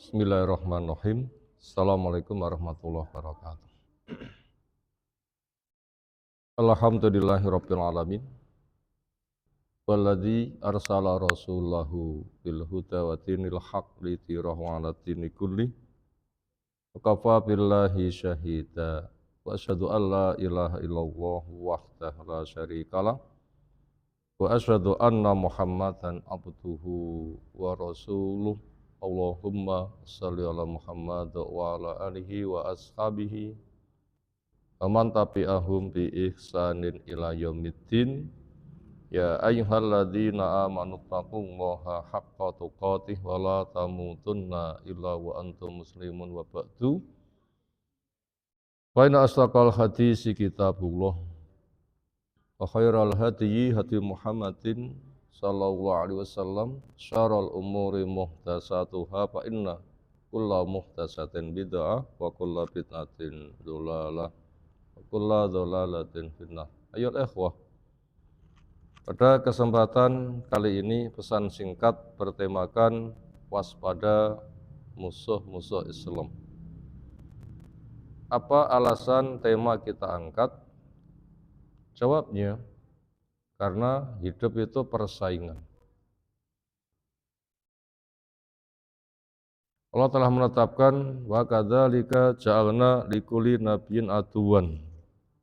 Bismillahirrahmanirrahim. Assalamualaikum warahmatullahi wabarakatuh. Alhamdulillahirabbil alamin. Walladzi arsala rasulahu bil huda wa dinil haqq liyudhhirahu 'ala dini kulli. Wa kafa billahi syahida. Wa asyhadu an la ilaha illallah wahdahu la syarikalah. Wa asyhadu anna Muhammadan abduhu wa rasuluh. Allahumma shalli ala Muhammad wa ala alihi wa ashabihi wa man tabi'ahum bi ihsanin ila yaumiddin. Ya ayyuhalladzina amanu taqullaha haqqa tuqatih wa la tamutunna illa wa antum muslimun wa ba'du. Fa inna asdaqal hadisi kitabullah wa khairal hadyi hadi Muhammadin sallallahu alaihi wasallam, syarrul umuri muhdatsatuha fa inna kulla muhdatsatin bid'ah wa kulla bid'atin dhalalah wa kulla dhalalatin finnar. Ayo ikhwah, pada kesempatan kali ini pesan singkat bertemakan waspada musuh-musuh Islam. Apa alasan tema kita angkat? Jawabnya, karena hidup itu persaingan. Allah telah menetapkan wa kadzalika ja'alna likulli nabiyyin aduwan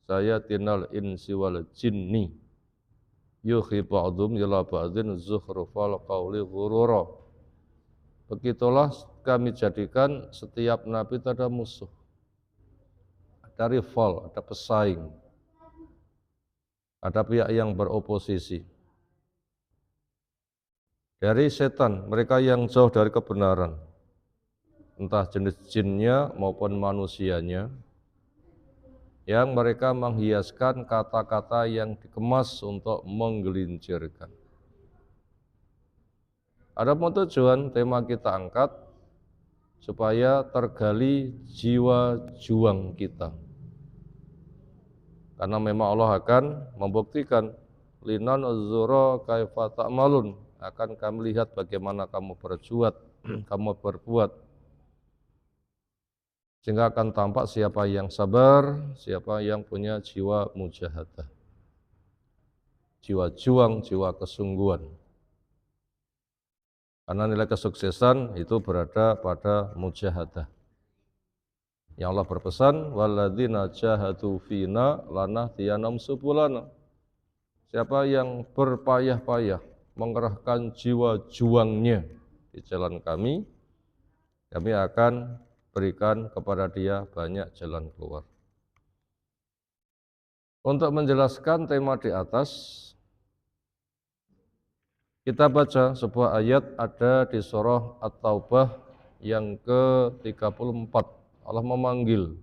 sayatinal insi wal jinni yuhi ba'dhum ila ba'dhin zukhrufal qawli ghurura. Begitulah kami jadikan setiap nabi itu ada musuh, ada rival, ada pesaing, ada pihak yang beroposisi. Dari setan, mereka yang jauh dari kebenaran, entah jenis jinnya maupun manusianya, yang mereka menghiaskan kata-kata yang dikemas untuk menggelincirkan. Adapun tujuan tema kita angkat supaya tergali jiwa juang kita. Karena memang Allah akan membuktikan linan uzzura kaifa ta'malun, akan kami lihat bagaimana kamu berbuat, sehingga akan tampak siapa yang sabar, siapa yang punya jiwa mujahadah, jiwa juang, jiwa kesungguhan. Karena nilai kesuksesan itu berada pada mujahadah. Yang Allah berpesan, walladzina jahadu fina lanahdiyanahum subulana. Siapa yang berpayah-payah mengerahkan jiwa juangnya di jalan kami akan berikan kepada dia banyak jalan keluar. Untuk menjelaskan tema di atas, kita baca sebuah ayat ada di surah At-Taubah yang ke-34. Allah memanggil,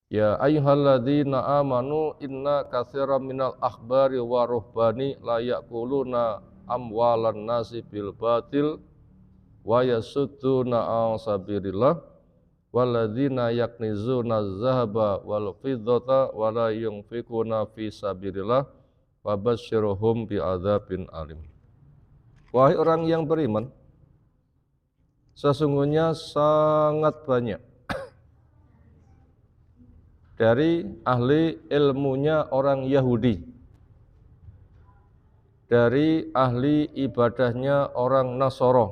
ya ayyuhalladzina amanu inna katsiran minal akhbari wa ruhbani la ya'kuluna amwalan nasi bil batil wa yasudduna an sabilillah walladzina yaknizuna az-zahaba wal fiddata wa la yunfikuna fi sabilillah fabasyirhum bi'adzabin alim. Wahai orang yang beriman, sesungguhnya sangat banyak dari ahli ilmunya orang Yahudi, dari ahli ibadahnya orang Nasara.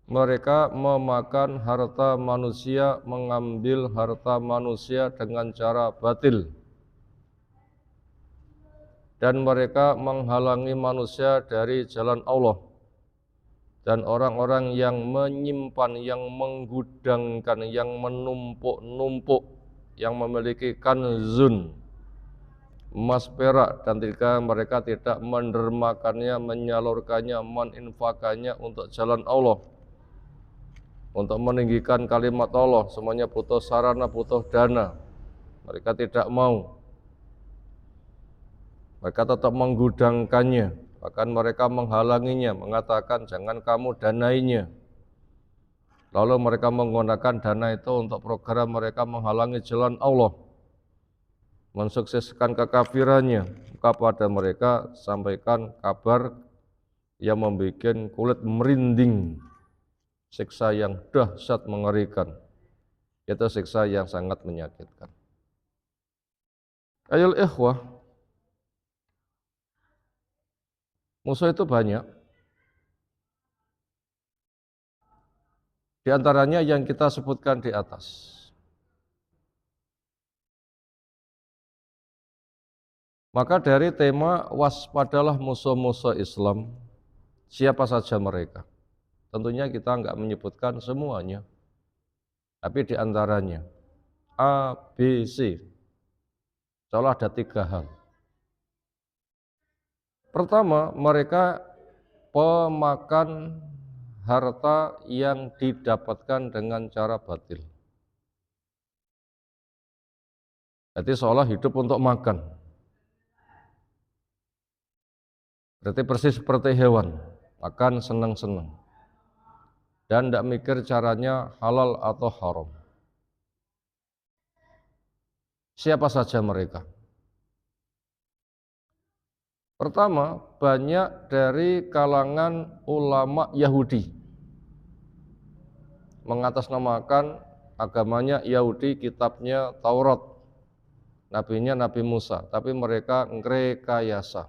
Mereka memakan harta manusia, mengambil harta manusia dengan cara batil. Dan mereka menghalangi manusia dari jalan Allah. Dan orang-orang yang menyimpan, yang menggudangkan, yang menumpuk-numpuk, yang memiliki kanzun, emas perak, dan ketika mereka tidak mendermakannya, menyalurkannya, meninfakannya untuk jalan Allah, untuk meninggikan kalimat Allah, semuanya butuh sarana, butuh dana. Mereka tidak mau. Mereka tetap menggudangkannya, bahkan mereka menghalanginya, mengatakan jangan kamu danainya. Lalu mereka menggunakan dana itu untuk program mereka menghalangi jalan Allah, mensukseskan kekafirannya. Kepada mereka sampaikan kabar yang membuat kulit merinding, siksa yang dahsyat mengerikan, itu siksa yang sangat menyakitkan. Ayol ikhwah, musuh itu banyak. Di antaranya yang kita sebutkan di atas. Maka dari tema waspadalah musuh-musuh Islam, siapa saja mereka. Tentunya kita enggak menyebutkan semuanya, tapi di antaranya A, B, C. Soalnya ada 3 hal. Pertama, mereka pemakan harta yang didapatkan dengan cara batil. Jadi seolah hidup untuk makan. Berarti persis seperti hewan, makan senang-senang. Dan tidak mikir caranya halal atau haram. Siapa saja mereka? Pertama, banyak dari kalangan ulama Yahudi mengatasnamakan agamanya Yahudi, kitabnya Taurat, nabinya Nabi Musa, tapi mereka ngrekayasa,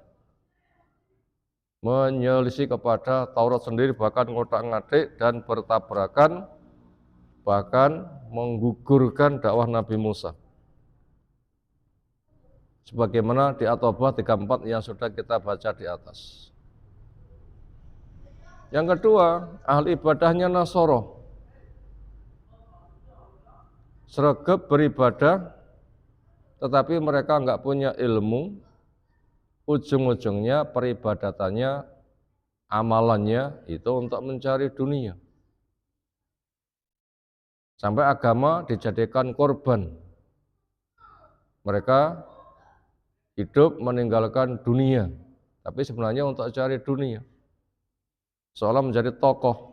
menyelisih kepada Taurat sendiri, bahkan ngotak-ngatik dan bertabrakan, bahkan menggugurkan dakwah Nabi Musa. Sebagaimana di At-Taubah 34 yang sudah kita baca di atas. Yang kedua, ahli ibadahnya Nasoro. Sregep beribadah, tetapi mereka enggak punya ilmu, ujung-ujungnya peribadatannya, amalannya itu untuk mencari dunia. Sampai agama dijadikan korban. Mereka hidup meninggalkan dunia, tapi sebenarnya untuk cari dunia. Seolah menjadi tokoh,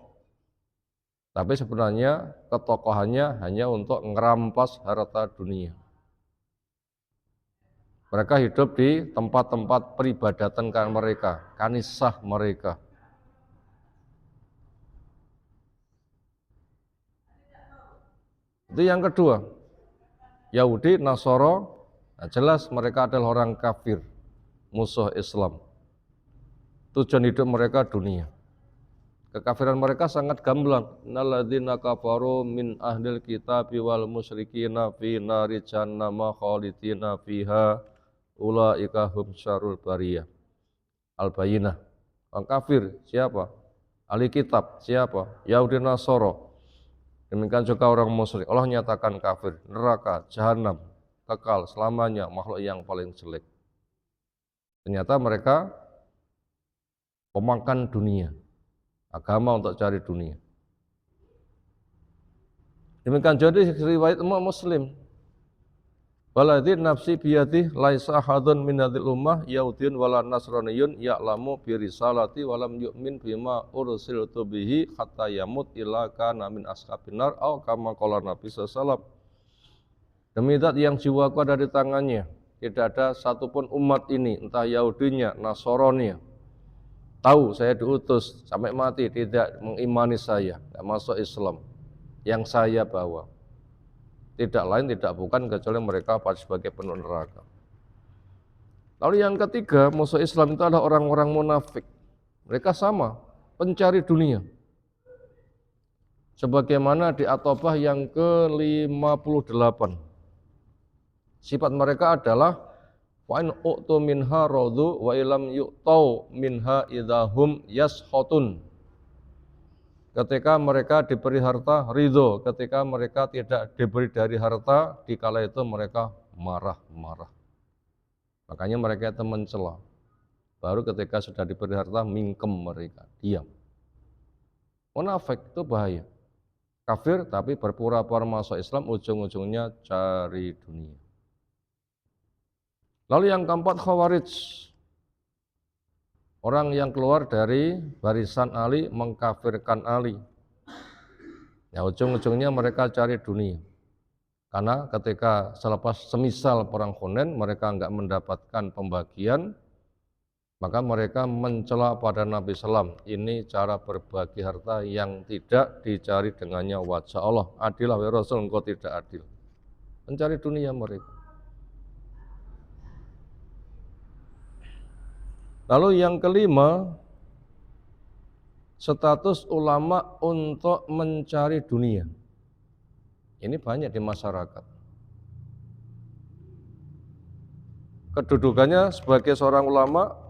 tapi sebenarnya ketokohannya hanya untuk ngerampas harta dunia. Mereka hidup di tempat-tempat peribadatan mereka, kanisah mereka. Itu yang kedua. Yahudi, Nasoro, nah jelas mereka adalah orang kafir, musuh Islam. Tujuan hidup mereka dunia. Kekafiran mereka sangat gamblang. Innalladzina kafaru min ahlil kitabi wal musyrikina fi nari jahannama khalidina fiha ulaika hum syarrul bariyah. Al-Bayyinah. Orang kafir siapa? Ahli kitab siapa? Yahudi, Nasoro. Demikian juga orang musyrik. Allah nyatakan kafir, neraka, jahanam, kekal selamanya, makhluk yang paling jelek. Ternyata mereka pemakan dunia, agama untuk cari dunia. Demikian jadi riwayat Imam Muslim. Waladzi nafsi biyadih laisa ahadun min hadhil ummah yahudiyun wala nasraniyun ya'lamu bi risalati wa lam yu'min bima ursiltu bihi hatta yamut illa kana min ashabin nar au kama qala Nabi sallallahu alaihi wasallam. Demi zat yang jiwaku ada di tangannya, tidak ada satupun umat ini, entah Yahudinya, Nasraninya, tahu saya diutus sampai mati tidak mengimani saya, tidak masuk Islam yang saya bawa. Tidak lain, tidak bukan kecuali mereka pada sebagai penuh neraka. Lalu yang ketiga, musuh Islam itu adalah orang-orang munafik. Mereka sama, pencari dunia. Sebagaimana di At-Taubah yang ke-58. Sifat mereka adalah wa in u'tu minha radu wa ilam yu'tau minha idahum yashotun. Ketika mereka diberi harta, ridho. Ketika mereka tidak diberi dari harta, dikala itu mereka marah-marah. Makanya mereka itu mencela. Baru ketika sudah diberi harta, mingkem mereka, diam. Munafik itu bahaya. Kafir tapi berpura-pura masuk Islam, ujung-ujungnya cari dunia. Lalu yang keempat, Khawarij. Orang yang keluar dari barisan Ali, mengkafirkan Ali. Ya, ujung-ujungnya mereka cari dunia. Karena ketika selepas semisal perang Hunain, mereka enggak mendapatkan pembagian, Maka mereka mencela pada Nabi SAW. Ini cara berbagi harta yang tidak dicari dengannya wajah Allah. Adillah ya Rasul, engkau tidak adil. Mencari dunia mereka. Lalu yang kelima, status ulama untuk mencari dunia. Ini banyak di masyarakat. Kedudukannya sebagai seorang ulama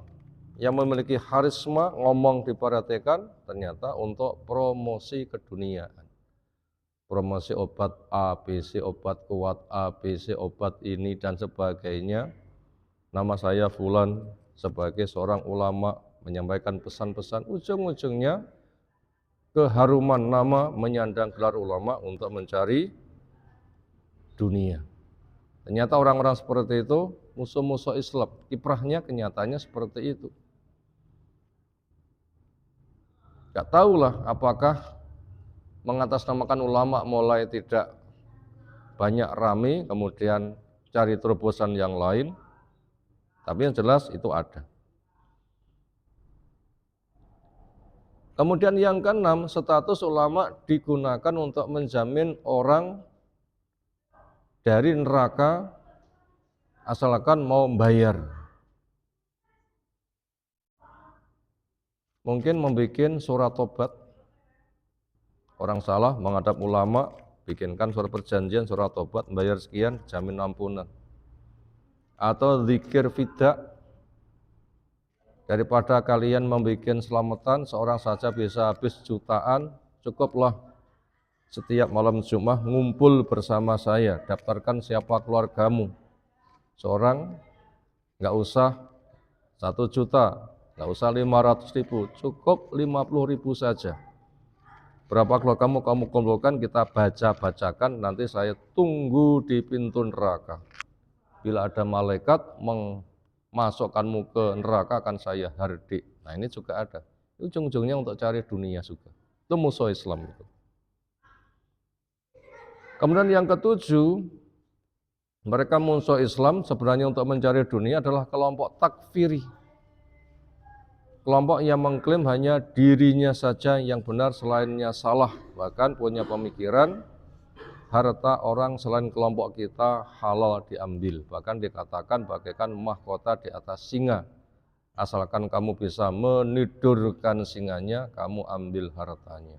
yang memiliki harisma, ngomong diperhatikan, ternyata untuk promosi keduniaan. Promosi obat ABC, obat kuat ABC, obat ini dan sebagainya. Nama saya Fulan sebagai seorang ulama menyampaikan pesan-pesan, ujung-ujungnya keharuman nama menyandang gelar ulama untuk mencari dunia. Ternyata orang-orang seperti itu musuh-musuh Islam, kiprahnya kenyataannya seperti itu. Gak tahulah apakah mengatasnamakan ulama mulai tidak banyak rame, kemudian cari terobosan yang lain, tapi yang jelas itu ada. Kemudian yang keenam, status ulama digunakan untuk menjamin orang dari neraka asalkan mau bayar. Mungkin membuat surat tobat, orang salah menghadap ulama, bikinkan surat perjanjian, surat tobat, bayar sekian, jamin ampunan. Atau zikir fidak, daripada kalian membuat selamatan, seorang saja bisa habis jutaan, cukuplah setiap malam Jumat ngumpul bersama saya, daftarkan siapa keluargamu. Seorang nggak usah 1 juta, nggak usah 500.000, cukup 50.000 saja. Berapa keluargamu kamu kumpulkan, kita bacakan, nanti saya tunggu di pintu neraka. Bila ada malaikat memasukkanmu ke neraka akan saya hardik. Nah ini juga ada. Ujung-ujungnya untuk cari dunia juga. Itu musuh Islam itu. Kemudian yang ketujuh, mereka musuh Islam sebenarnya untuk mencari dunia adalah kelompok takfiri. Kelompok yang mengklaim hanya dirinya saja yang benar, selainnya salah. Bahkan punya pemikiran harta orang selain kelompok kita halal diambil. Bahkan dikatakan bagaikan mahkota di atas singa. Asalkan kamu bisa menidurkan singanya, kamu ambil hartanya.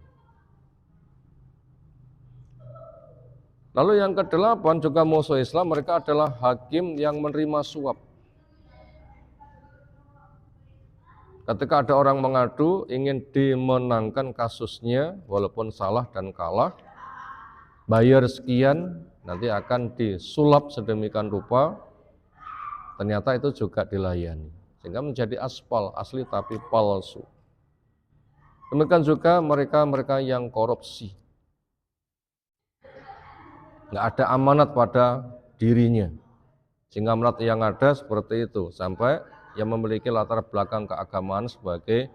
Lalu yang kedelapan juga musuh Islam, mereka adalah hakim yang menerima suap. Ketika ada orang mengadu, ingin dimenangkan kasusnya, walaupun salah dan kalah, bayar sekian, nanti akan disulap sedemikian rupa, ternyata itu juga dilayani. Sehingga menjadi aspal, asli tapi palsu. Demikian juga mereka yang korupsi. Nggak ada amanat pada dirinya. Sehingga amanat yang ada seperti itu, sampai yang memiliki latar belakang keagamaan sebagai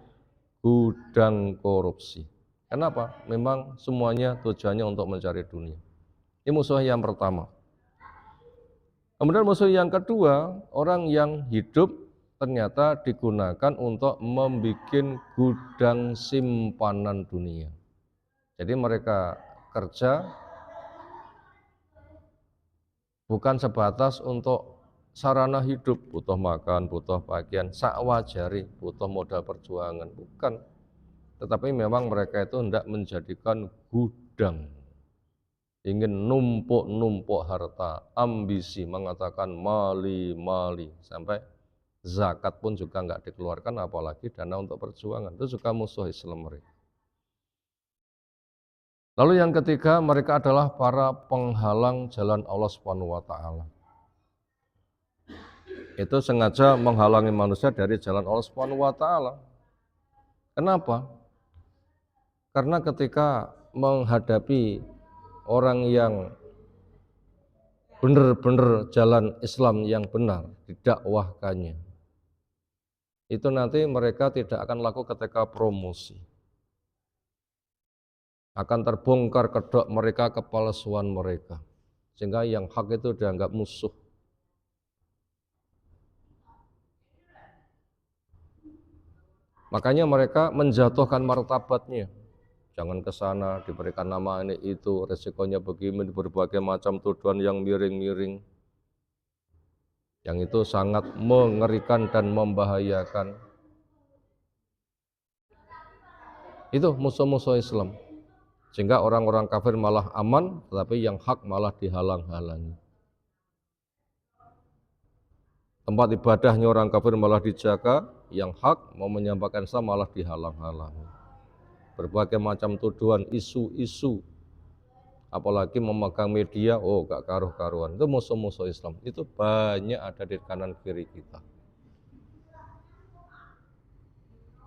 gudang korupsi. Kenapa? Memang semuanya tujuannya untuk mencari dunia. Ini musuh yang pertama. Kemudian musuh yang kedua, orang yang hidup ternyata digunakan untuk membuat gudang simpanan dunia. Jadi mereka kerja bukan sebatas untuk sarana hidup, butuh makan, butuh pakaian, sakwajari, butuh modal perjuangan, bukan. Tetapi memang mereka itu hendak menjadikan gudang, ingin numpuk harta, ambisi, mengatakan mali, sampai zakat pun juga enggak dikeluarkan, apalagi dana untuk perjuangan. Itu juga musuh Islam mereka. Lalu yang ketiga, mereka adalah para penghalang jalan Allah Subhanahu wa taala. Itu sengaja menghalangi manusia dari jalan Allah Subhanahu wa taala. Kenapa? Karena ketika menghadapi orang yang benar-benar jalan Islam yang benar didakwahkannya, itu nanti mereka tidak akan laku ketika promosi. Akan terbongkar kedok mereka, kepalsuan mereka. Sehingga yang hak itu dianggap musuh. Makanya mereka menjatuhkan martabatnya. Jangan ke sana, diberikan nama ini itu, resikonya begini, berbagai macam tuduhan yang miring-miring. Yang itu sangat mengerikan dan membahayakan. Itu musuh-musuh Islam. Sehingga orang-orang kafir malah aman, tetapi yang hak malah dihalang-halangi. Tempat ibadahnya orang kafir malah dijaga, yang hak mau menyampaikan Islam malah dihalang-halangi. Berbagai macam tuduhan, isu-isu, apalagi memegang media, oh gak karuh-karuan. Itu musuh-musuh Islam. Itu banyak ada di kanan kiri kita.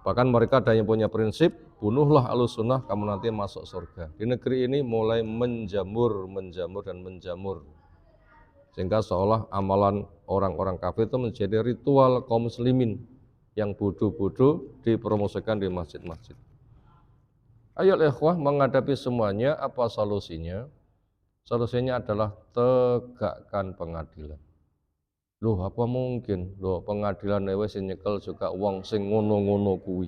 Bahkan mereka ada yang punya prinsip, bunuhlah Ahlussunnah, kamu nanti masuk surga. Di negeri ini mulai menjamur dan menjamur. Sehingga seolah amalan orang-orang kafir itu menjadi ritual kaum muslimin yang bodoh-bodoh dipromosikan di masjid-masjid. Ayo ikhwah, menghadapi semuanya, apa solusinya? Solusinya adalah tegakkan pengadilan. Loh apa mungkin? Loh pengadilan wis nyekel juga wong sing ngono-ngono kuwi.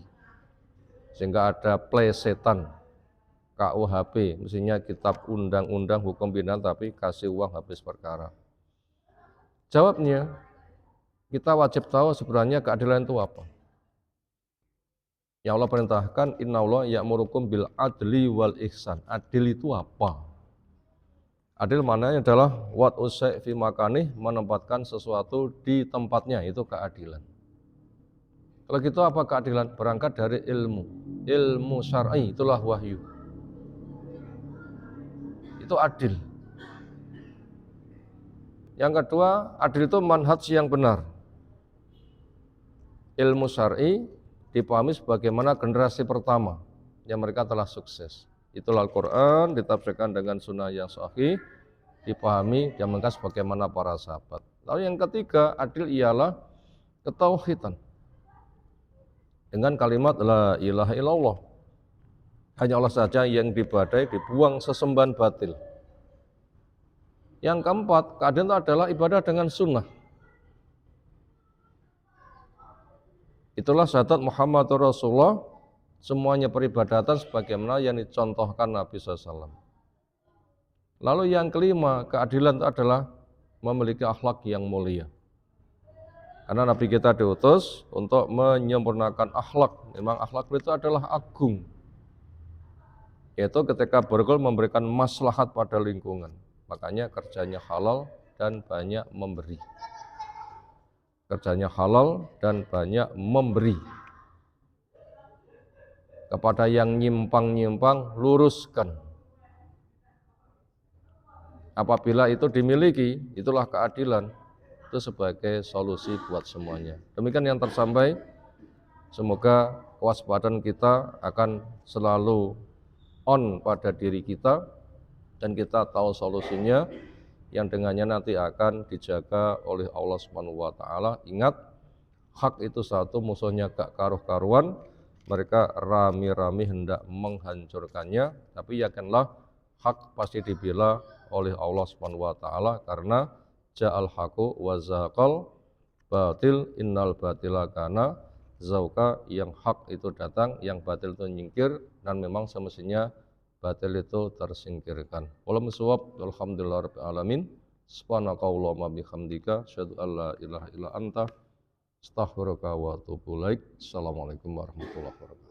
Sehingga ada plesetan KUHP, mestinya kitab undang-undang hukum pidana tapi kasih uang habis perkara. Jawabnya, kita wajib tahu sebenarnya keadilan itu apa. Yang Allah perintahkan, innallaha ya'murukum bil adli wal ihsan. Adil itu apa? Adil maknanya adalah wat usai fi makanih, menempatkan sesuatu di tempatnya, itu keadilan. Kalau gitu apa keadilan? Berangkat dari ilmu syar'i, itulah wahyu. Itu adil. Yang kedua, adil itu manhaj yang benar. Ilmu syar'i dipahami sebagaimana generasi pertama yang mereka telah sukses. Itulah Al-Quran, ditafsirkan dengan sunnah yang sahih, dipahami dan mengkas bagaimana para sahabat. Lalu yang ketiga, adil ialah ketauhidan. Dengan kalimat la ilaha illallah. Hanya Allah saja yang diibadahi, dibuang sesembahan batil. Yang keempat, keadilan itu adalah ibadah dengan sunnah. Itulah syahadat Muhammadur Rasulullah, semuanya peribadatan sebagaimana yang dicontohkan Nabi SAW. Lalu yang kelima, keadilan itu adalah memiliki akhlak yang mulia. Karena Nabi kita diutus untuk menyempurnakan akhlak. Memang akhlak itu adalah agung. Yaitu ketika bergaul memberikan maslahat pada lingkungan. Makanya kerjanya halal dan banyak memberi. Kerjanya halal dan banyak memberi. Kepada yang nyimpang-nyimpang, luruskan. Apabila itu dimiliki, itulah keadilan. Itu sebagai solusi buat semuanya. Demikian yang tersampai. Semoga kewaspadaan kita akan selalu on pada diri kita dan kita tahu solusinya yang dengannya nanti akan dijaga oleh Allah Subhanahu wa taala. Ingat, hak itu satu, musuhnya gak karuh-karuan. Mereka rame-rame hendak menghancurkannya, tapi yakinlah hak pasti dibela oleh Allah Subhanahu wa taala karena ja'al haqu wa zaqal batil innal batila kana zauka, yang hak itu datang, yang batil itu nyingkir, dan memang semestinya batil itu tersingkirkan. Wallahu shawab, alhamdulillahirabbil alamin. Subhanakallahumma bihamdika asyhadu an la ilaha illa anta astaghfiruka wa atubu ilaik. Assalamualaikum warahmatullahi wabarakatuh.